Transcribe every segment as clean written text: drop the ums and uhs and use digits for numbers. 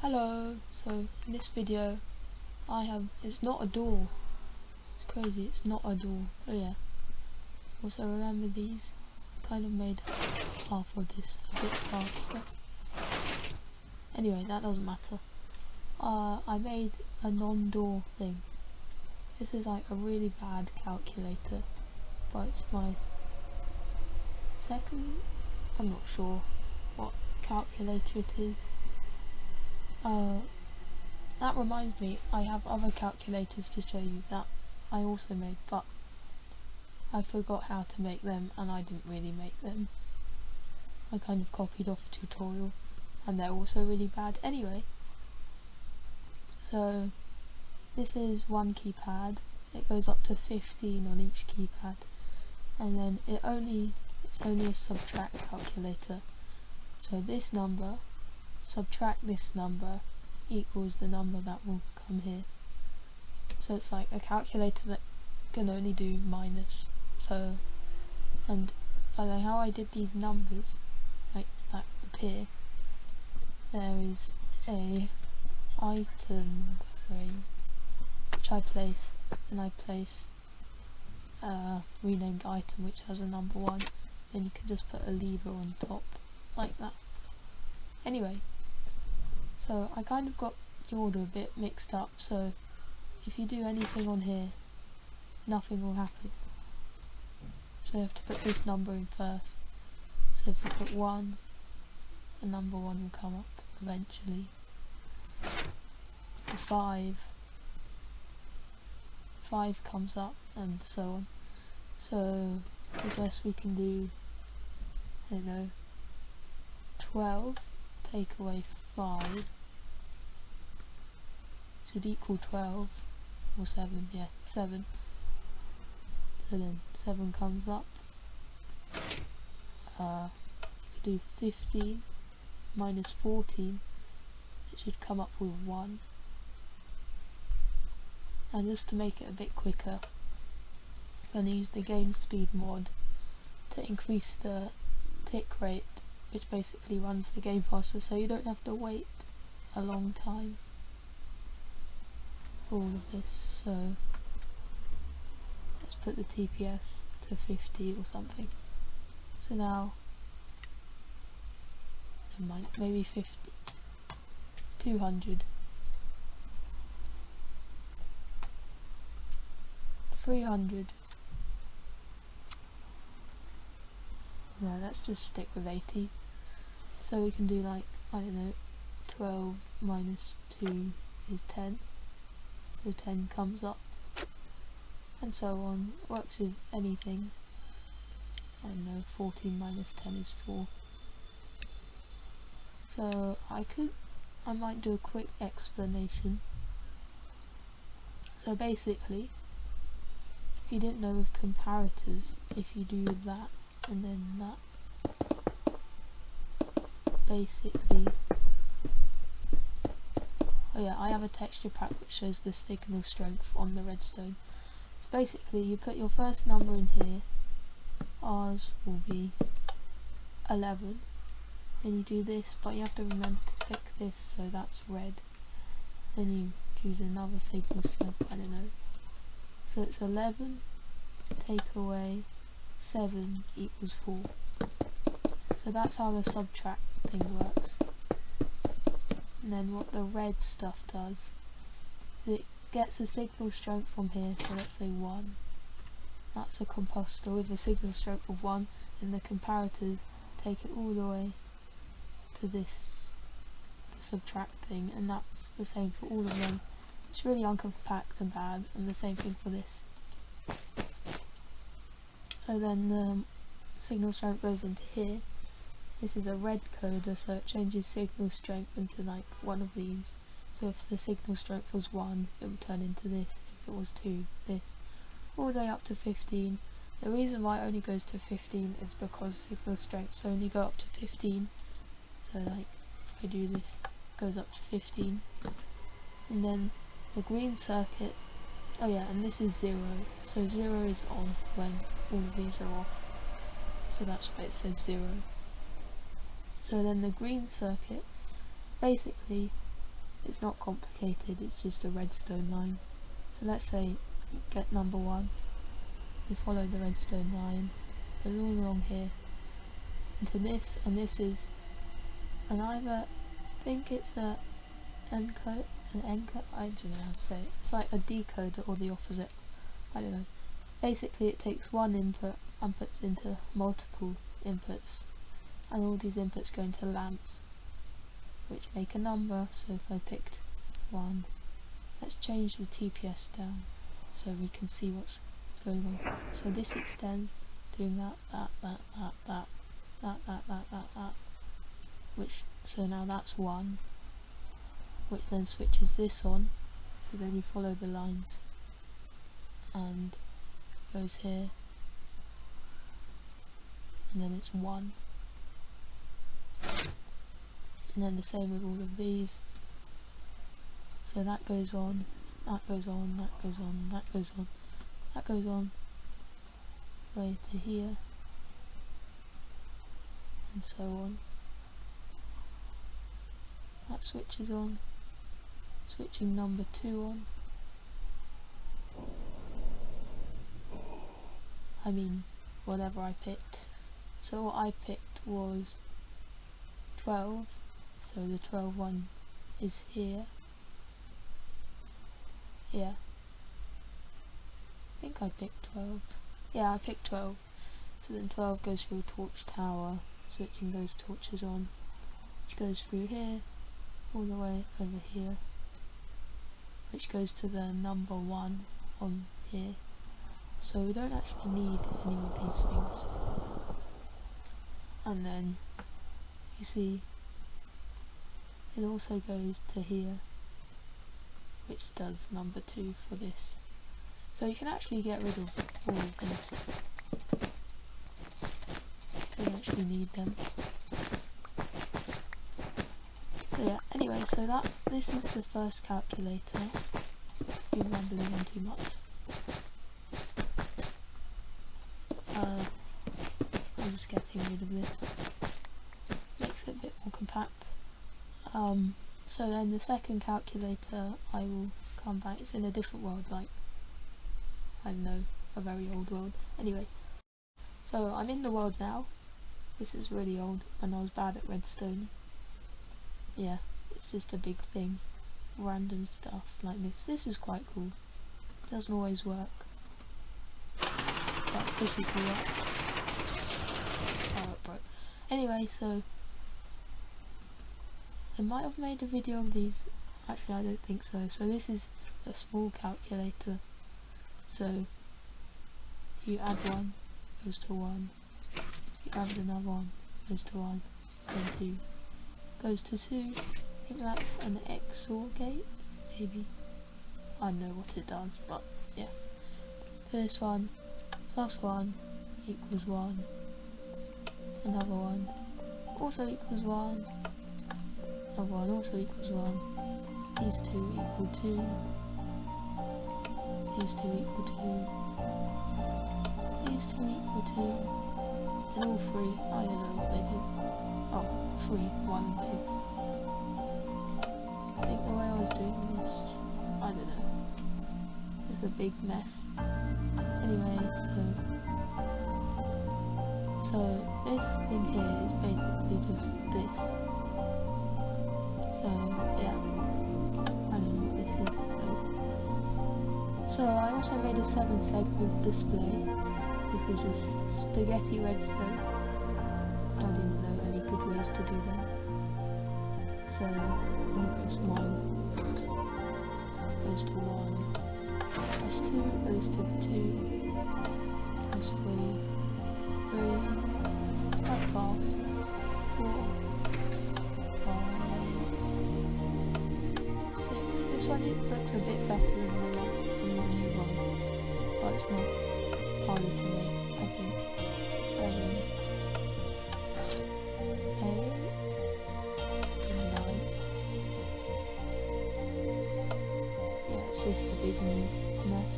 Hello, so in this video it's not a door. It's crazy, it's not a door. Oh yeah. Also remember these? Kind of made half of this a bit faster. Anyway, that doesn't matter. I made a non-door thing. This is like a really bad calculator, but it's my second, I'm not sure what calculator it is. That reminds me, I have other calculators to show you that I also made, but I forgot how to make them and I didn't really make them. I kind of copied off a tutorial and they're also really bad. Anyway, so this is one keypad. It goes up to 15 on each keypad, and then it's only a subtract calculator. So this number subtract this number equals the number that will come here. So it's like a calculator that can only do minus. So, and by the way, how I did these numbers like that appear, there is a item frame which I place, and I place renamed item which has a number 1. Then you can just put a lever on top like that. Anyway, so I kind of got the order a bit mixed up, so if you do anything on here, nothing will happen. So you have to put this number in first. So if you put 1, the number 1 will come up eventually. The 5 comes up, and so on. So I guess we can do, I don't know, 12 take away 5 should equal 12, or 7, yeah, 7. So then 7 comes up. You could do 15 minus 14, it should come up with 1. And just to make it a bit quicker, I'm going to use the game speed mod to increase the tick rate, which basically runs the game faster, so you don't have to wait a long time for all of this. So let's put the TPS to 50 or something. So now, never mind, maybe 50, 200, 300. No, let's just stick with 80. So we can do like, I don't know, 12 minus 2 is 10. So 10 comes up, and so on. Works with anything. I don't know, 14 minus 10 is 4. So I might do a quick explanation. So basically, if you didn't know with comparators, if you do that and then that, basically, oh yeah, I have a texture pack which shows the signal strength on the redstone. So basically, you put your first number in here, ours will be 11, then you do this, but you have to remember to click this, so that's red, then you choose another signal strength, I don't know, so it's 11 take away 7 equals 4. So that's how the subtract thing works. And then what the red stuff does, it gets a signal strength from here, so let's say 1. That's a capacitor with a signal strength of 1, and the comparators take it all the way to this, the subtract thing, and that's the same for all of them. It's really uncompact and bad, and the same thing for this. So then the signal strength goes into here. This is a red coder, so it changes signal strength into like one of these. So if the signal strength was 1, it would turn into this. If it was 2, this. All the way up to 15. The reason why it only goes to 15 is because signal strengths only go up to 15. So like, if I do this, it goes up to 15. And then the green circuit, oh yeah, and this is 0. So 0 is on when all of these are off. So that's why it says 0. So then the green circuit, basically It's not complicated, it's just a redstone line. So let's say get number 1, we follow the redstone line, goes all along here into this, and this is an either, I think it's an encode, I don't know how to say it. It's like a decoder or the opposite, I don't know. Basically it takes one input and puts into multiple inputs, and all these inputs go into lamps, which make a number. So if I picked 1, let's change the TPS down so we can see what's going on. So this extends, doing that, which, so now that's 1, which then switches this on, so then you follow the lines and goes here, and then it's 1, and then the same with all of these. So that goes on, that goes on, that goes on, that goes on, that goes on, way to here, and so on. That switches on, switching number 2 on. I mean, whatever I picked. So what I picked was 12, so the 12 one is here. Yeah. I think I picked 12. Yeah, I picked 12. So then 12 goes through a torch tower, switching those torches on, which goes through here, all the way over here, which goes to the number 1 on here. So we don't actually need any of these things. And then you see it also goes to here, which does number 2 for this. So you can actually get rid of all of these. You don't actually need them. So yeah, anyway, so this is the first calculator. You're rambling on too much. I'm just getting rid of this. Makes it a bit more compact. So then the second calculator, I will come back. It's in a different world, like, I don't know, a very old world. Anyway, so I'm in the world now. This is really old, and I was bad at redstone. Yeah, it's just a big thing. Random stuff like this. This is quite cool. Doesn't always work. But pushes you up. Oh, it broke. Anyway, so I might have made a video of these. Actually, I don't think so. So this is a small calculator. So if you add 1, it goes to 1. If you add another 1, it goes to 1. Then 2 goes to 2. I think that's an XOR gate, maybe. I don't know what it does, but yeah. For this one, plus 1 equals 1. Another one also equals 1. Another one also equals 1. These 2 equal 2. These 2 equal 2. These 2 equal 2. And all 3, I don't know what they do. Oh, 3, 1, 2. I think the way I was doing this, I don't know. It's a big mess. Anyway, so this thing here is basically just this. So yeah, I don't know what this is. So I also made a 7-segment display. This is just spaghetti redstone. I didn't know any good ways to do that. So press 1 goes to 1. Press 2 goes to 2. Press 3. 3. It's quite fast. 4. 5. 6. This one looks a bit better than the new one, but it's not harder to make, I think. 7. 8. 9. Yeah, it's just a big mess.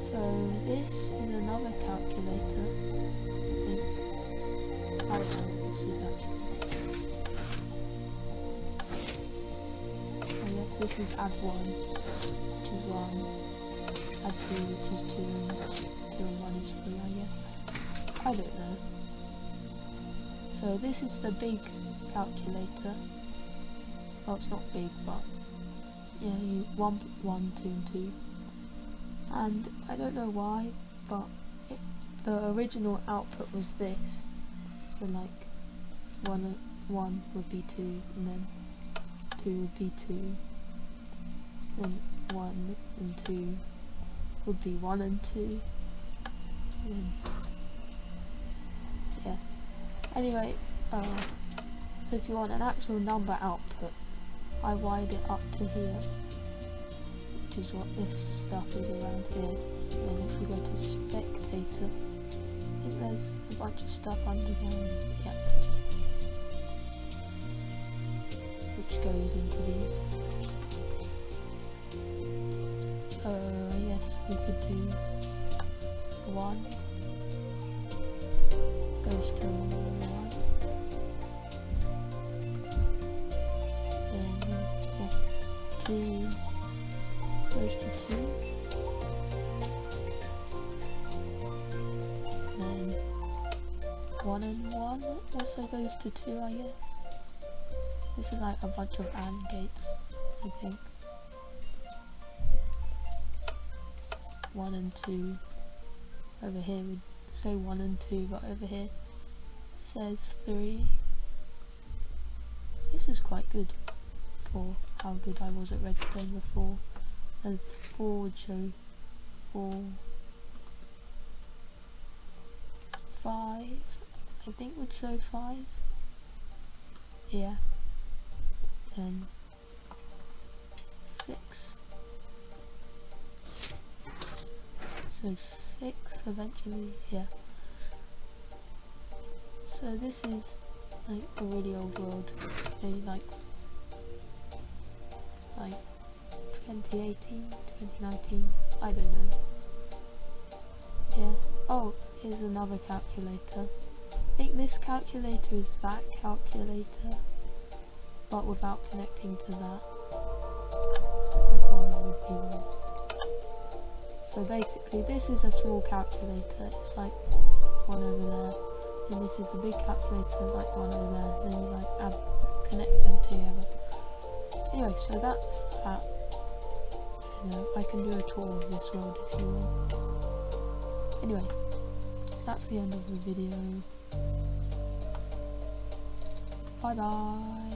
So this is another calculator. I don't know what this is actually. So this is add 1, which is 1, add 2, which is 2, and 2 and 1 is 3, I guess. I don't know. So this is the big calculator. Well, it's not big, but yeah, you 1, 1, 2 and 2. And I don't know why, but the original output was this. So like 1 would be 2, and then 2 would be 2, then 1 and 2 would be 1 and 2, and then, yeah. Anyway, so if you want an actual number output, I wired it up to here, which is what this stuff is around here. And then if we go to spectator, I think there's a bunch of stuff under there, yep, which goes into these. So yes, we could do 1 goes to 1, then yes, 2 goes to 2, then 1 and 1 also goes to 2, I guess. This is like a bunch of AND gates, I think. 1 and 2. Over here would say 1 and 2, but over here says 3. This is quite good for how good I was at redstone before. And 4 would show 4, 5, I think would show 5. Yeah. Then 6. So 6 eventually, yeah. So this is like a really old world, maybe like 2018, 2019, I don't know. Yeah. Oh, here's another calculator. I think this calculator is that calculator, but without connecting to that. So like 1 would be 1. So basically this is a small calculator, it's like 1 over there, and this is the big calculator, like 1 over there, and then you like connect them together. Anyway, so that's that. You know, I can do a tour of this world if you want. Anyway, that's the end of the video. Bye bye.